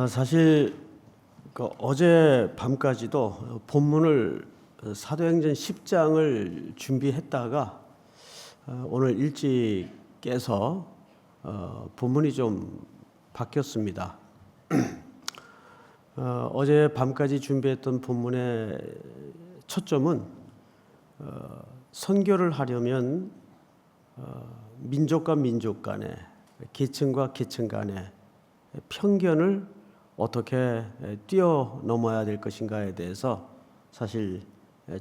사실 어제 밤까지도 본문을 사도행전 10장을 준비했다가 오늘 일찍 깨서 본문이 좀 바뀌었습니다. 어제 밤까지 준비했던 본문의 초점은 선교를 하려면 민족과 민족 간에, 계층과 계층 간에 편견을 어떻게 뛰어넘어야 될 것인가에 대해서 사실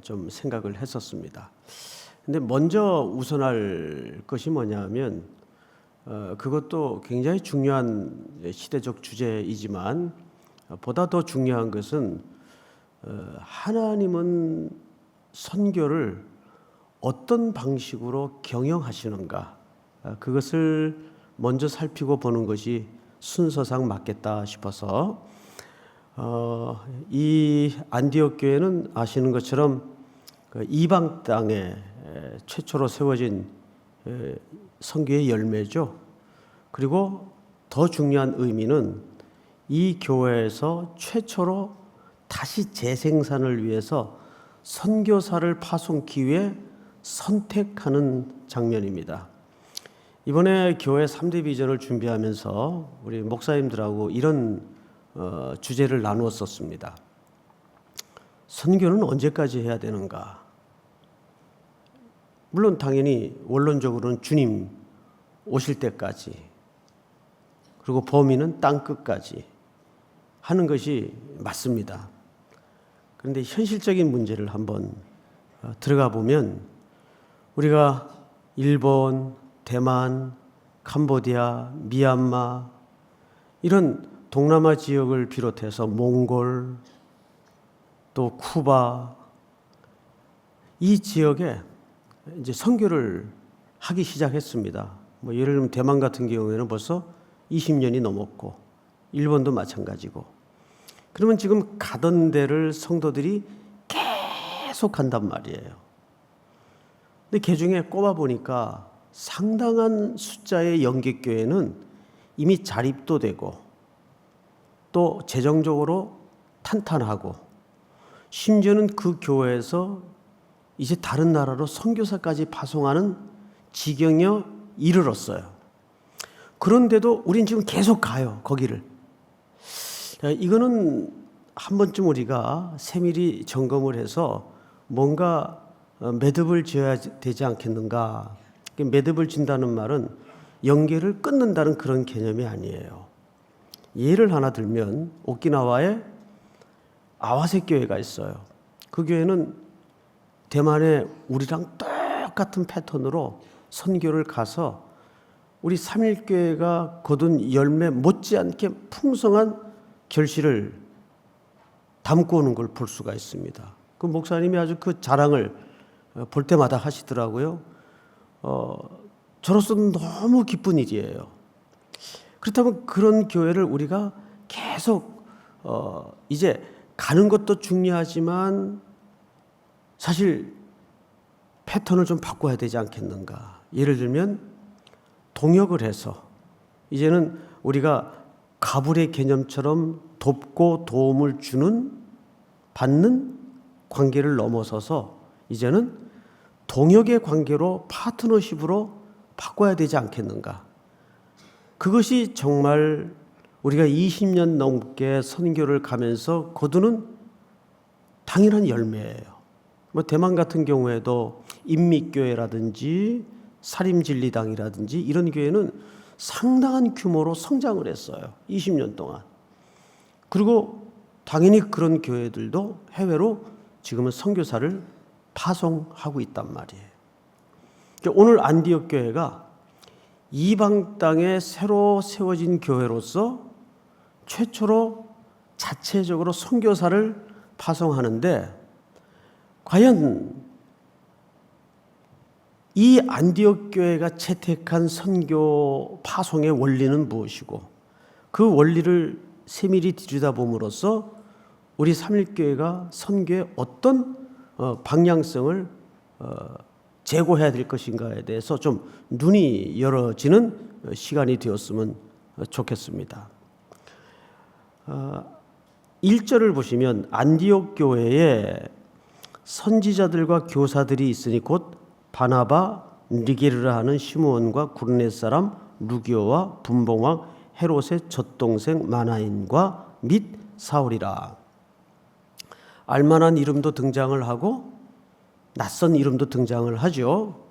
좀 생각을 했었습니다. 근데 먼저 우선할 것이 뭐냐면 그것도 굉장히 중요한 시대적 주제이지만 보다 더 중요한 것은 하나님은 선교를 어떤 방식으로 경영하시는가, 그것을 먼저 살피고 보는 것이 순서상 맞겠다 싶어서 이 안디옥 교회는 아시는 것처럼 이방 땅에 최초로 세워진 선교의 열매죠. 그리고 더 중요한 의미는 이 교회에서 최초로 다시 재생산을 위해서 선교사를 파송기 위해 선택하는 장면입니다. 이번에 교회 3대 비전을 준비하면서 우리 목사님들하고 이런 주제를 나누었었습니다. 선교는 언제까지 해야 되는가? 물론 당연히 원론적으로는 주님 오실 때까지, 그리고 범위는 땅 끝까지 하는 것이 맞습니다. 그런데 현실적인 문제를 한번 들어가 보면 우리가 일본, 대만, 캄보디아, 미얀마 이런 동남아 지역을 비롯해서 몽골, 또 쿠바 이 지역에 이제 선교를 하기 시작했습니다. 예를 들면 대만 같은 경우에는 벌써 20년이 넘었고 일본도 마찬가지고. 그러면 지금 가던 데를 성도들이 계속 간단 말이에요. 근데 그 중에 꼽아보니까 상당한 숫자의 영객교회는 이미 자립도 되고 또 재정적으로 탄탄하고 심지어는 그 교회에서 이제 다른 나라로 선교사까지 파송하는 지경에 이르렀어요. 그런데도 우린 지금 계속 가요, 거기를. 이거는 한 번쯤 우리가 세밀히 점검을 해서 뭔가 매듭을 지어야 되지 않겠는가. 매듭을 진다는 말은 연계를 끊는다는 그런 개념이 아니에요. 예를 하나 들면 오키나와에 아와세 교회가 있어요. 그 교회는 대만에 우리랑 똑같은 패턴으로 선교를 가서 우리 삼일교회가 거둔 열매 못지않게 풍성한 결실을 담고 오는 걸 볼 수가 있습니다. 그 목사님이 아주 그 자랑을 볼 때마다 하시더라고요. 저로서는 너무 기쁜 일이에요. 그렇다면 그런 교회를 우리가 계속 이제 가는 것도 중요하지만 사실 패턴을 좀 바꿔야 되지 않겠는가. 예를 들면 동역을 해서 이제는 우리가 가불의 개념처럼 돕고 도움을 받는 관계를 넘어서서 이제는 동역의 관계로 파트너십으로 바꿔야 되지 않겠는가. 그것이 정말 우리가 20년 넘게 선교를 가면서 거두는 당연한 열매예요. 대만 같은 경우에도 인믹교회라든지 사림진리당이라든지 이런 교회는 상당한 규모로 성장을 했어요. 20년 동안. 그리고 당연히 그런 교회들도 해외로 지금은 선교사를 파송하고 있단 말이에요. 오늘 안디옥 교회가 이방 땅에 새로 세워진 교회로서 최초로 자체적으로 선교사를 파송하는데 과연 이 안디옥 교회가 채택한 선교 파송의 원리는 무엇이고 그 원리를 세밀히 들여다봄으로써 우리 삼일교회가 선교의 어떤 방향성을 제고해야 될 것인가에 대해서 좀 눈이 열어지는 시간이 되었으면 좋겠습니다. 1절을 보시면 안디옥 교회에 선지자들과 교사들이 있으니 곧 바나바, 니게르라 하는 시므온과 구르네 사람 루기오와 분봉왕 헤롯의 젖동생 마나인과 및 사울이라. 알만한 이름도 등장을 하고 낯선 이름도 등장을 하죠.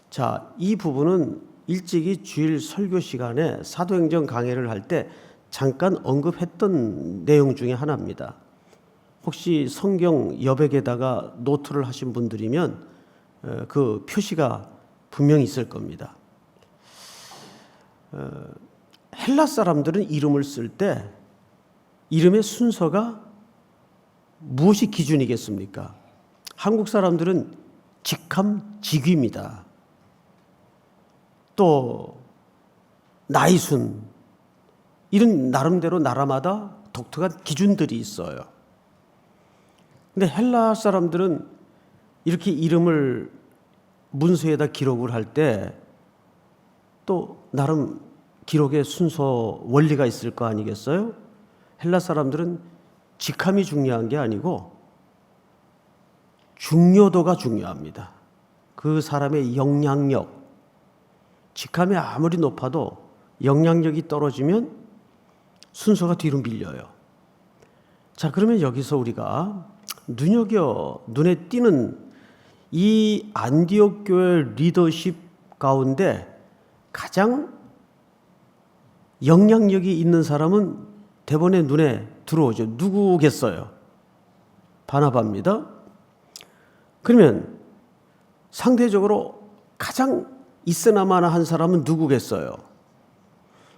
자, 이 부분은 일찍이 주일 설교 시간에 사도행전 강해를 할 때 잠깐 언급했던 내용 중에 하나입니다. 혹시 성경 여백에다가 노트를 하신 분들이면 그 표시가 분명히 있을 겁니다. 헬라 사람들은 이름을 쓸 때 이름의 순서가 무엇이 기준이겠습니까? 한국 사람들은 직함, 직위입니다. 또 나이순, 이런 나름대로 나라마다 독특한 기준들이 있어요. 근데 헬라 사람들은 이렇게 이름을 문서에다 기록을 할 때 또 나름 기록의 순서 원리가 있을 거 아니겠어요? 헬라 사람들은 직함이 중요한 게 아니고 중요도가 중요합니다. 그 사람의 영향력, 직함이 아무리 높아도 영향력이 떨어지면 순서가 뒤로 밀려요. 자, 그러면 여기서 우리가 눈에 띄는 이 안디옥 교회 리더십 가운데 가장 영향력이 있는 사람은 대본에 눈에 들어오죠. 누구겠어요? 바나바입니다. 그러면 상대적으로 가장 있으나마나 한 사람은 누구겠어요?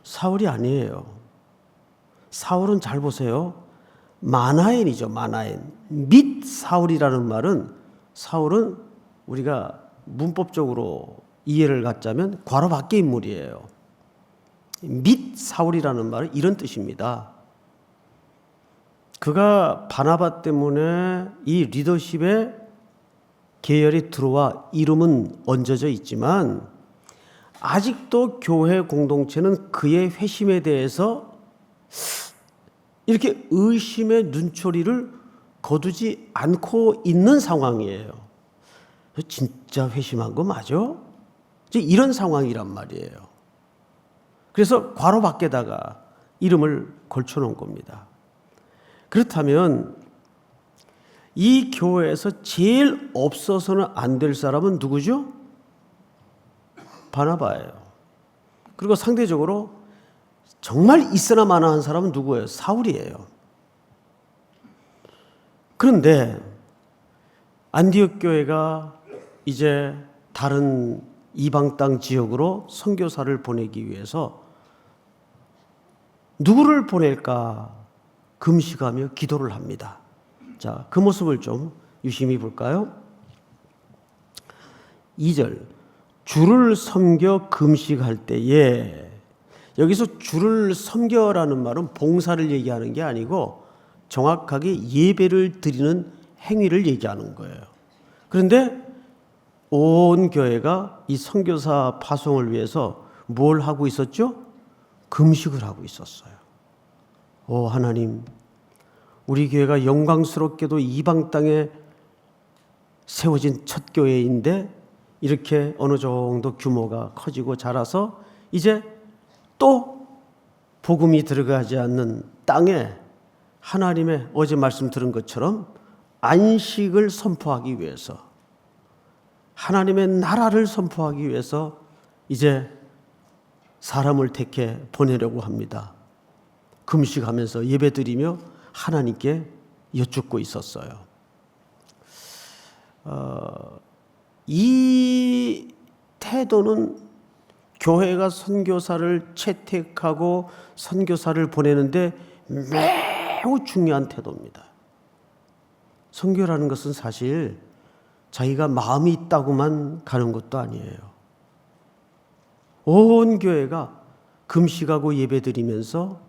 사울이 아니에요. 사울은 잘 보세요. 마나엔이죠. 마나엔. 및 사울이라는 말은, 사울은 우리가 문법적으로 이해를 갖자면 괄호 밖의 인물이에요. 및 사울이라는 말은 이런 뜻입니다. 그가 바나바 때문에 이 리더십에 계열이 들어와 이름은 얹어져 있지만 아직도 교회 공동체는 그의 회심에 대해서 이렇게 의심의 눈초리를 거두지 않고 있는 상황이에요. 진짜 회심한 거 맞아? 이런 상황이란 말이에요. 그래서 괄호 밖에다가 이름을 걸쳐놓은 겁니다. 그렇다면 이 교회에서 제일 없어서는 안 될 사람은 누구죠? 바나바예요. 그리고 상대적으로 정말 있으나 마나한 사람은 누구예요? 사울이에요. 그런데 안디옥 교회가 이제 다른 이방 땅 지역으로 선교사를 보내기 위해서 누구를 보낼까 금식하며 기도를 합니다. 자, 그 모습을 좀 유심히 볼까요? 2절, 주를 섬겨 금식할 때에, 여기서 주를 섬겨라는 말은 봉사를 얘기하는 게 아니고 정확하게 예배를 드리는 행위를 얘기하는 거예요. 그런데 온 교회가 이 선교사 파송을 위해서 뭘 하고 있었죠? 금식을 하고 있었어요. 오 하나님, 우리 교회가 영광스럽게도 이방 땅에 세워진 첫 교회인데 이렇게 어느 정도 규모가 커지고 자라서 이제 또 복음이 들어가지 않는 땅에 하나님의 어제 말씀 들은 것처럼 안식을 선포하기 위해서, 하나님의 나라를 선포하기 위해서 이제 사람을 택해 보내려고 합니다. 금식하면서 예배드리며 하나님께 여쭙고 있었어요. 이 태도는 교회가 선교사를 채택하고 선교사를 보내는데 매우 중요한 태도입니다. 선교라는 것은 사실 자기가 마음이 있다고만 가는 것도 아니에요. 온 교회가 금식하고 예배드리면서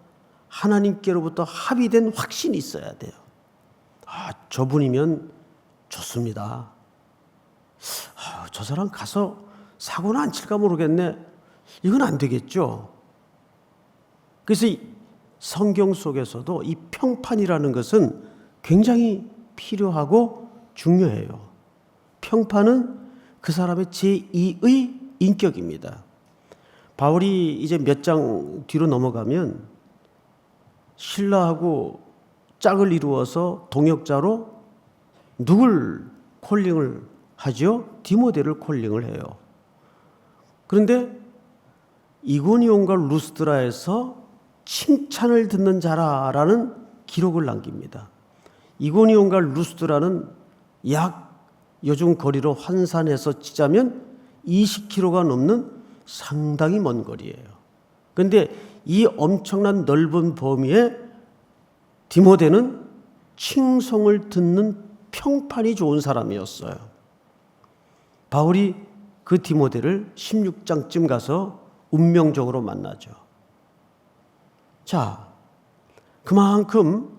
하나님께로부터 합의된 확신이 있어야 돼요. 아, 저분이면 좋습니다. 아, 저 사람 가서 사고는 안 칠까 모르겠네. 이건 안 되겠죠. 그래서 성경 속에서도 이 평판이라는 것은 굉장히 필요하고 중요해요. 평판은 그 사람의 제2의 인격입니다. 바울이 이제 몇 장 뒤로 넘어가면 신라하고 짝을 이루어서 동역자로 누굴 콜링을 하죠? 디모데를 콜링을 해요. 그런데 이고니온과 루스드라에서 칭찬을 듣는 자라라는 기록을 남깁니다. 이고니온과 루스드라는 약 요즘 거리로 환산해서 치자면 20km가 넘는 상당히 먼 거리예요. 그런데 이 엄청난 넓은 범위에 디모데는 칭송을 듣는 평판이 좋은 사람이었어요. 바울이 그 디모데를 16장쯤 가서 운명적으로 만나죠. 자, 그만큼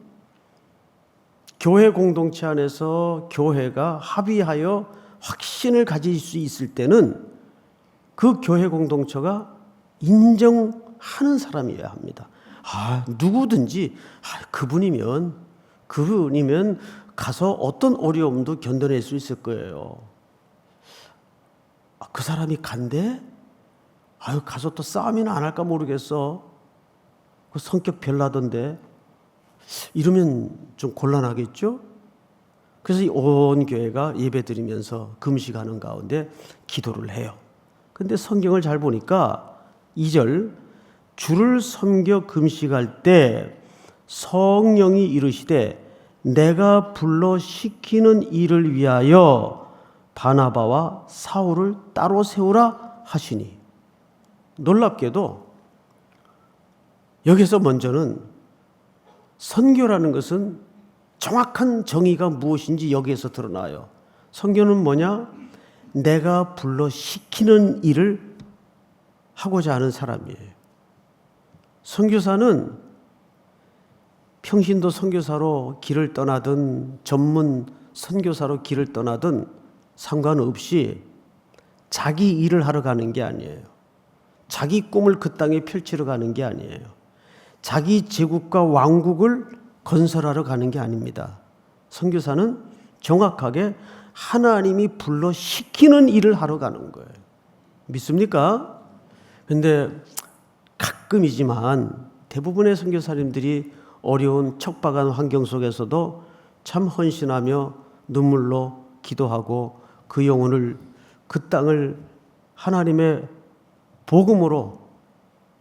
교회 공동체 안에서 교회가 합의하여 확신을 가질 수 있을 때는 그 교회 공동체가 인정하는 사람이어야 합니다. 누구든지 그분이면 가서 어떤 어려움도 견뎌낼 수 있을 거예요. 그 사람이 간대? 가서 또 싸움이나 안 할까 모르겠어. 그 성격 별나던데. 이러면 좀 곤란하겠죠? 그래서 온 교회가 예배 드리면서 금식하는 가운데 기도를 해요. 근데 성경을 잘 보니까 2절, 주를 섬겨 금식할 때 성령이 이르시되 내가 불러 시키는 일을 위하여 바나바와 사울을 따로 세우라 하시니. 놀랍게도 여기서 먼저는 선교라는 것은 정확한 정의가 무엇인지 여기에서 드러나요. 선교는 뭐냐? 내가 불러 시키는 일을 하고자 하는 사람이에요. 선교사는 평신도 선교사로 길을 떠나든 전문 선교사로 길을 떠나든 상관없이 자기 일을 하러 가는 게 아니에요. 자기 꿈을 그 땅에 펼치러 가는 게 아니에요. 자기 제국과 왕국을 건설하러 가는 게 아닙니다. 선교사는 정확하게 하나님이 불러 시키는 일을 하러 가는 거예요. 믿습니까? 그런데 가끔이지만 대부분의 선교사님들이 어려운 척박한 환경 속에서도 참 헌신하며 눈물로 기도하고 그 영혼을, 그 땅을 하나님의 복음으로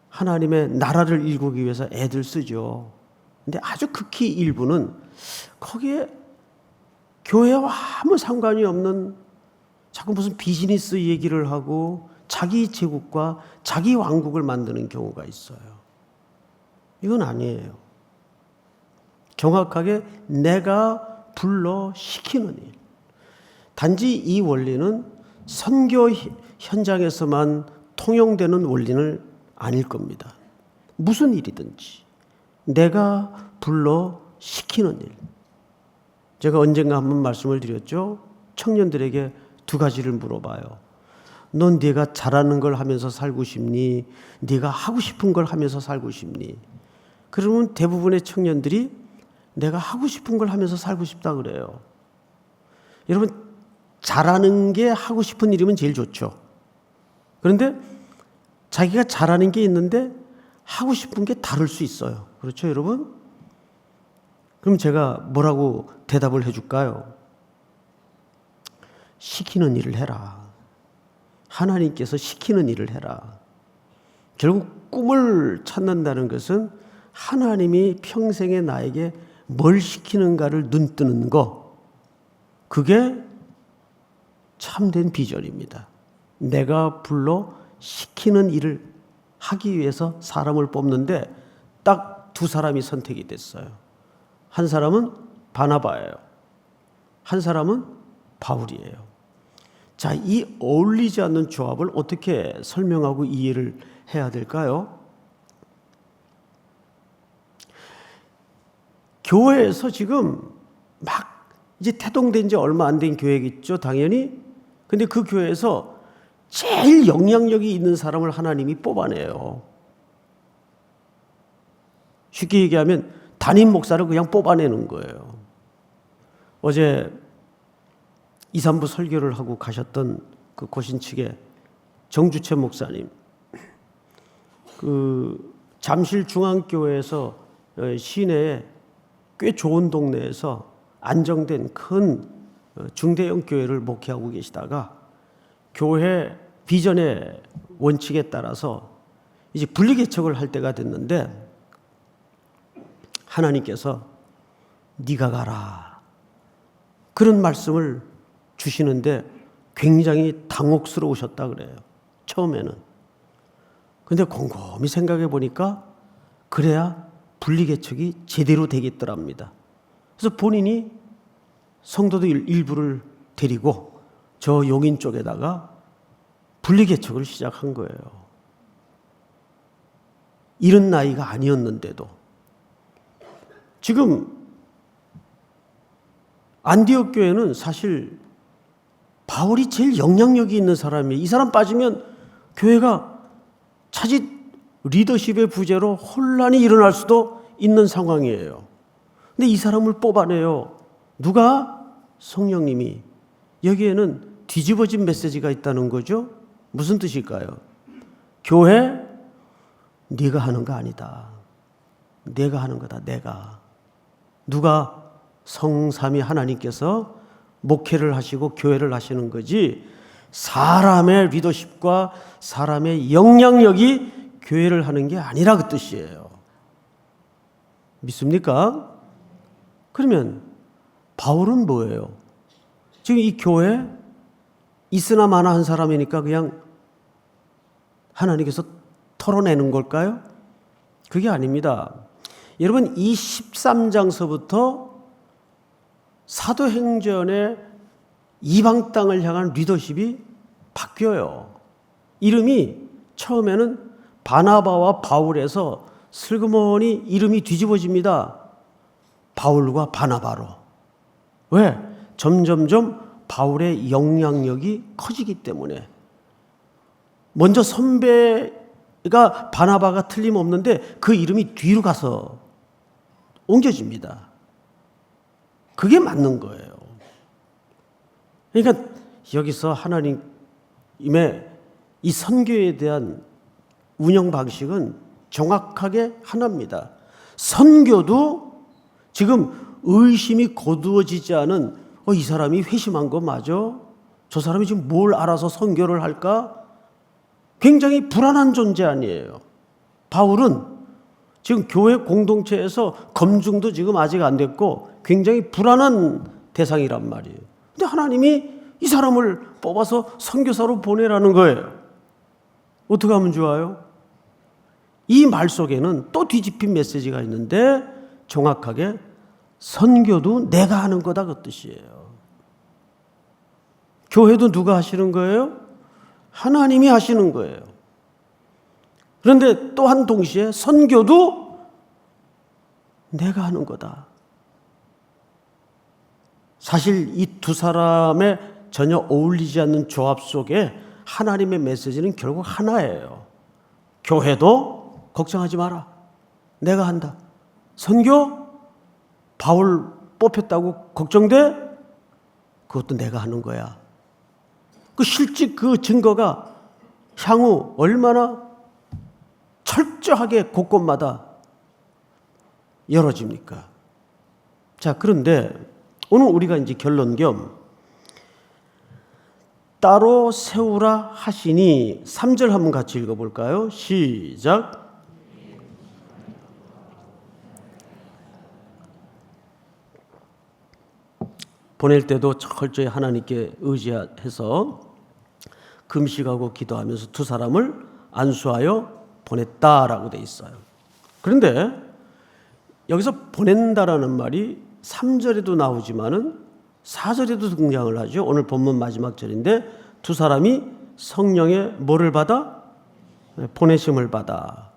하나님의 나라를 일구기 위해서 애들 쓰죠. 근데 아주 극히 일부는 거기에 교회와 아무 상관이 없는 자꾸 무슨 비즈니스 얘기를 하고 자기 제국과 자기 왕국을 만드는 경우가 있어요. 이건 아니에요. 정확하게 내가 불러 시키는 일. 단지 이 원리는 선교 현장에서만 통용되는 원리는 아닐 겁니다. 무슨 일이든지 내가 불러 시키는 일. 제가 언젠가 한번 말씀을 드렸죠. 청년들에게 두 가지를 물어봐요. 넌 네가 잘하는 걸 하면서 살고 싶니? 네가 하고 싶은 걸 하면서 살고 싶니? 그러면 대부분의 청년들이 내가 하고 싶은 걸 하면서 살고 싶다 그래요. 여러분, 잘하는 게 하고 싶은 일이면 제일 좋죠. 그런데 자기가 잘하는 게 있는데 하고 싶은 게 다를 수 있어요. 그렇죠, 여러분? 그럼 제가 뭐라고 대답을 해줄까요? 시키는 일을 해라. 하나님께서 시키는 일을 해라. 결국 꿈을 찾는다는 것은 하나님이 평생에 나에게 뭘 시키는가를 눈뜨는 거, 그게 참된 비전입니다. 내가 불러 시키는 일을 하기 위해서 사람을 뽑는데 딱 두 사람이 선택이 됐어요. 한 사람은 바나바예요. 한 사람은 바울이에요. 자, 이 어울리지 않는 조합을 어떻게 설명하고 이해를 해야 될까요? 교회에서 지금 막 이제 태동된 지 얼마 안 된 교회겠죠, 당연히. 근데 그 교회에서 제일 영향력이 있는 사람을 하나님이 뽑아내요. 쉽게 얘기하면 담임 목사를 그냥 뽑아내는 거예요. 어제 2, 3부 설교를 하고 가셨던 그 고신측의 정주채 목사님, 그 잠실중앙교회에서 시내에 꽤 좋은 동네에서 안정된 큰 중대형 교회를 목회하고 계시다가 교회 비전의 원칙에 따라서 이제 분리개척을 할 때가 됐는데 하나님께서 네가 가라 그런 말씀을 주시는데 굉장히 당혹스러우셨다 그래요. 처음에는. 근데 곰곰이 생각해 보니까 그래야 분리개척이 제대로 되겠더랍니다. 그래서 본인이 성도들 일부를 데리고 저 용인 쪽에다가 분리개척을 시작한 거예요. 이런 나이가 아니었는데도. 지금 안디옥 교회는 사실 바울이 제일 영향력이 있는 사람이에요. 이 사람 빠지면 교회가 차짓 리더십의 부재로 혼란이 일어날 수도 있는 상황이에요. 근데 이 사람을 뽑아내요. 누가? 성령님이. 여기에는 뒤집어진 메시지가 있다는 거죠. 무슨 뜻일까요? 교회 네가 하는 거 아니다. 내가 하는 거다. 내가. 누가? 성삼위 하나님께서 목회를 하시고 교회를 하시는 거지 사람의 리더십과 사람의 영향력이 교회를 하는 게 아니라 그 뜻이에요. 믿습니까? 그러면 바울은 뭐예요? 지금 이 교회 있으나 마나 한 사람이니까 그냥 하나님께서 털어내는 걸까요? 그게 아닙니다. 여러분 이 13장서부터 사도행전의 이방 땅을 향한 리더십이 바뀌어요. 이름이 처음에는 바나바와 바울에서 슬그머니 이름이 뒤집어집니다. 바울과 바나바로. 왜? 점점점 바울의 영향력이 커지기 때문에. 먼저 선배가 바나바가 틀림없는데 그 이름이 뒤로 가서 옮겨집니다. 그게 맞는 거예요. 그러니까 여기서 하나님의 이 선교에 대한 운영 방식은 정확하게 하나입니다. 선교도 지금 의심이 거두어지지 않은 이 사람이 회심한 거 맞아? 저 사람이 지금 뭘 알아서 선교를 할까? 굉장히 불안한 존재 아니에요. 바울은 지금 교회 공동체에서 검증도 지금 아직 안 됐고 굉장히 불안한 대상이란 말이에요. 근데 하나님이 이 사람을 뽑아서 선교사로 보내라는 거예요. 어떻게 하면 좋아요? 이 말 속에는 또 뒤집힌 메시지가 있는데 정확하게 선교도 내가 하는 거다 그 뜻이에요. 교회도 누가 하시는 거예요? 하나님이 하시는 거예요. 그런데 또한 동시에 선교도 내가 하는 거다. 사실 이 두 사람의 전혀 어울리지 않는 조합 속에 하나님의 메시지는 결국 하나예요. 교회도 걱정하지 마라. 내가 한다. 선교? 바울 뽑혔다고 걱정돼? 그것도 내가 하는 거야. 그 실제 그 증거가 향후 얼마나 철저하게 곳곳마다 열어집니까? 자, 그런데 오늘 우리가 이제 결론 겸 따로 세우라 하시니 3절 한번 같이 읽어볼까요? 시작. 보낼 때도 철저히 하나님께 의지해서 금식하고 기도하면서 두 사람을 안수하여 보냈다라고 돼 있어요. 그런데 여기서 보낸다라는 말이 3절에도 나오지만은 4절에도 등장을 하죠. 오늘 본문 마지막 절인데 두 사람이 성령의 뭐를 받아? 보내심을 받아.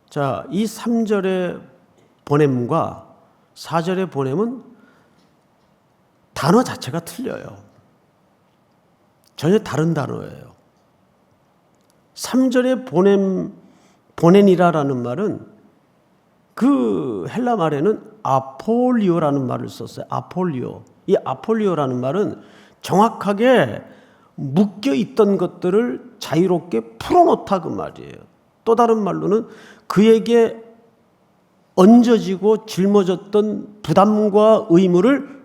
자, 이 3절의 보냄과 4절의 보냄은 단어 자체가 틀려요. 전혀 다른 단어예요. 3절의 보냄이라라는 말은 그 헬라 말에는 아폴리오라는 말을 썼어요. 아폴리오. 이 아폴리오라는 말은 정확하게 묶여 있던 것들을 자유롭게 풀어놓다 그 말이에요. 또 다른 말로는 그에게 얹어지고 짊어졌던 부담과 의무를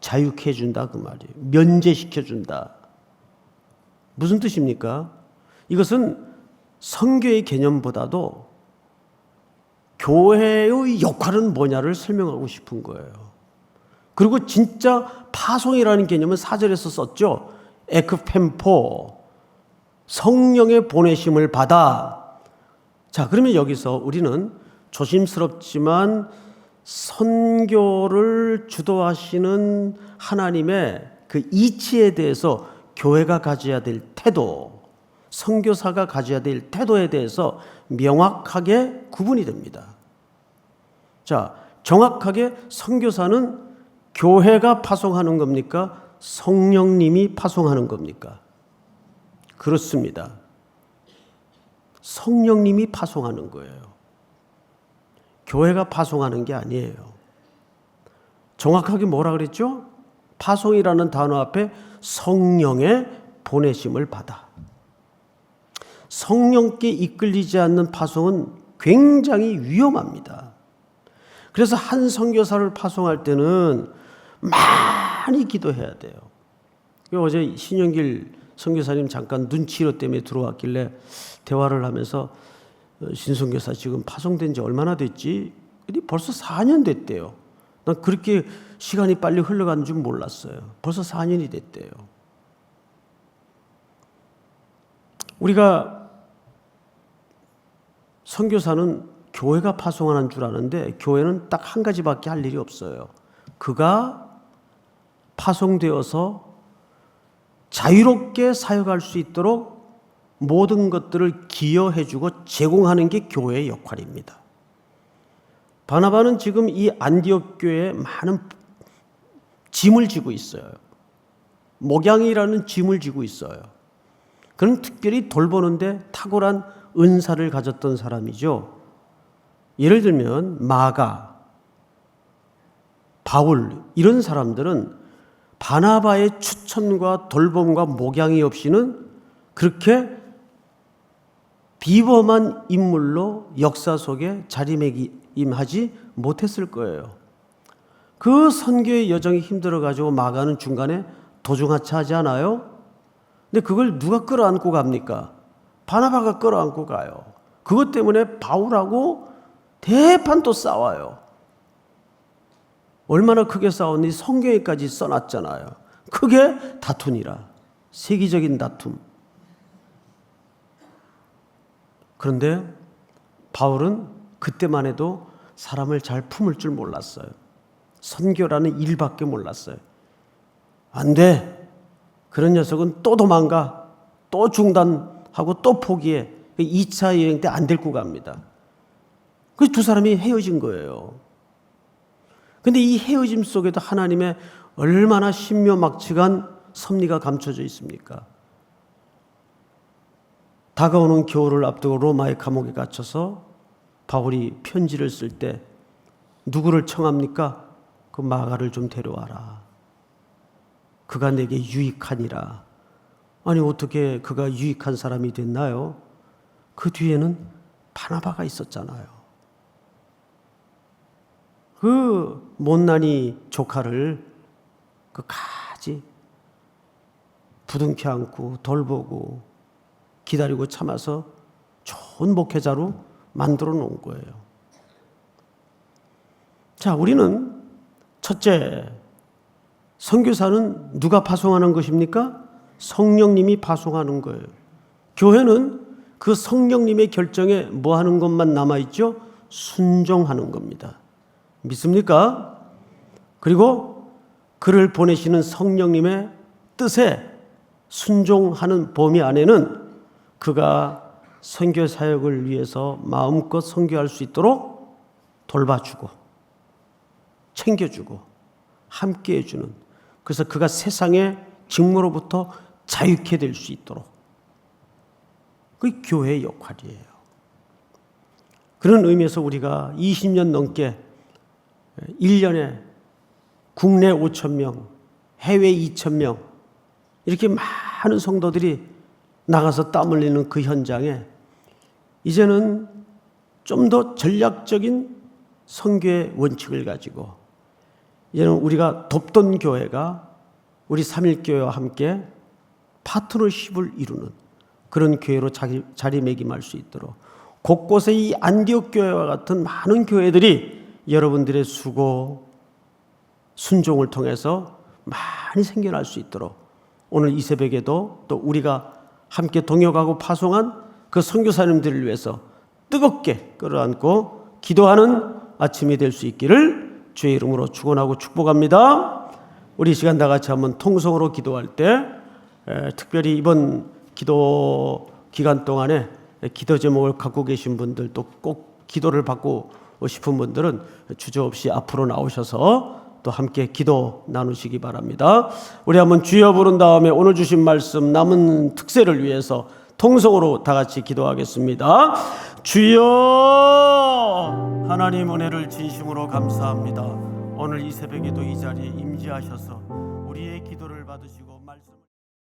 자유케 해준다 그 말이에요. 면제시켜준다. 무슨 뜻입니까? 이것은 선교의 개념보다도 교회의 역할은 뭐냐를 설명하고 싶은 거예요. 그리고 진짜 파송이라는 개념은 4절에서 썼죠. 에크펜포, 성령의 보내심을 받아. 자, 그러면 여기서 우리는 조심스럽지만 선교를 주도하시는 하나님의 그 이치에 대해서 교회가 가져야 될 태도, 선교사가 가져야 될 태도에 대해서 명확하게 구분이 됩니다. 자, 정확하게 선교사는 교회가 파송하는 겁니까? 성령님이 파송하는 겁니까? 그렇습니다. 성령님이 파송하는 거예요. 교회가 파송하는 게 아니에요. 정확하게 뭐라 그랬죠? 파송이라는 단어 앞에 성령의 보내심을 받아. 성령께 이끌리지 않는 파송은 굉장히 위험합니다. 그래서 한 선교사를 파송할 때는 많이 기도해야 돼요. 어제 신영길 선교사님 잠깐 눈치로 때문에 들어왔길래 대화를 하면서 신선교사 지금 파송된 지 얼마나 됐지? 벌써 4년 됐대요. 난 그렇게 시간이 빨리 흘러가는 줄 몰랐어요. 벌써 4년이 됐대요. 우리가 선교사는 교회가 파송하는 줄 아는데 교회는 딱 한 가지밖에 할 일이 없어요. 그가 파송되어서 자유롭게 사역할 수 있도록 모든 것들을 기여해주고 제공하는 게 교회의 역할입니다. 바나바는 지금 이 안디옥 교회에 많은 짐을 지고 있어요. 목양이라는 짐을 지고 있어요. 그는 특별히 돌보는데 탁월한 은사를 가졌던 사람이죠. 예를 들면 마가, 바울 이런 사람들은 바나바의 추천과 돌봄과 목양이 없이는 그렇게 비범한 인물로 역사 속에 자리매김하지 못했을 거예요. 그 선교의 여정이 힘들어가지고 마가는 중간에 도중하차하지 않아요? 근데 그걸 누가 끌어안고 갑니까? 바나바가 끌어안고 가요. 그것 때문에 바울하고 대판 또 싸워요. 얼마나 크게 싸웠니? 성경에까지 써놨잖아요. 크게 다투니라. 세계적인 다툼. 그런데 바울은 그때만 해도 사람을 잘 품을 줄 몰랐어요. 선교라는 일밖에 몰랐어요. 안 돼. 그런 녀석은 또 도망가. 또 중단하고 또 포기해. 2차 여행 때 안 데리고 갑니다. 그래서 두 사람이 헤어진 거예요. 근데 이 헤어짐 속에도 하나님의 얼마나 신묘막측한 섭리가 감춰져 있습니까? 다가오는 겨울을 앞두고 로마의 감옥에 갇혀서 바울이 편지를 쓸 때 누구를 청합니까? 그 마가를 좀 데려와라. 그가 내게 유익하니라. 아니 어떻게 그가 유익한 사람이 됐나요? 그 뒤에는 바나바가 있었잖아요. 그 못난이 조카를 끝까지 부둥켜 안고 돌보고 기다리고 참아서 좋은 목회자로 만들어 놓은 거예요. 자, 우리는 첫째, 선교사는 누가 파송하는 것입니까? 성령님이 파송하는 거예요. 교회는 그 성령님의 결정에 뭐 하는 것만 남아있죠? 순종하는 겁니다. 믿습니까? 그리고 그를 보내시는 성령님의 뜻에 순종하는 범위 안에는 그가 선교 사역을 위해서 마음껏 선교할 수 있도록 돌봐주고 챙겨주고 함께해주는, 그래서 그가 세상의 직무로부터 자유케 될 수 있도록, 그게 교회의 역할이에요. 그런 의미에서 우리가 20년 넘게 1년에 국내 5,000명, 해외 2,000명 이렇게 많은 성도들이 나가서 땀 흘리는 그 현장에 이제는 좀 더 전략적인 선교의 원칙을 가지고 이제는 우리가 돕던 교회가 우리 삼일교회와 함께 파트너십을 이루는 그런 교회로 자리매김할 수 있도록 곳곳에 이 안디옥 교회와 같은 많은 교회들이 여러분들의 수고, 순종을 통해서 많이 생겨날 수 있도록 오늘 이 새벽에도 또 우리가 함께 동역하고 파송한 그 선교사님들을 위해서 뜨겁게 끌어안고 기도하는 아침이 될 수 있기를 주의 이름으로 축원하고 축복합니다. 우리 이 시간 다 같이 한번 통성으로 기도할 때 특별히 이번 기도 기간 동안에 기도 제목을 갖고 계신 분들 또 꼭 기도를 받고 싶은 분들은 주저없이 앞으로 나오셔서 또 함께 기도 나누시기 바랍니다. 우리 한번 주여 부른 다음에 오늘 주신 말씀 남은 특세를 위해서 통성으로 다 같이 기도하겠습니다. 주여, 하나님 은혜를 진심으로 감사합니다. 오늘 이 새벽에도 이 자리에 임재하셔서 우리의 기도를 받으시고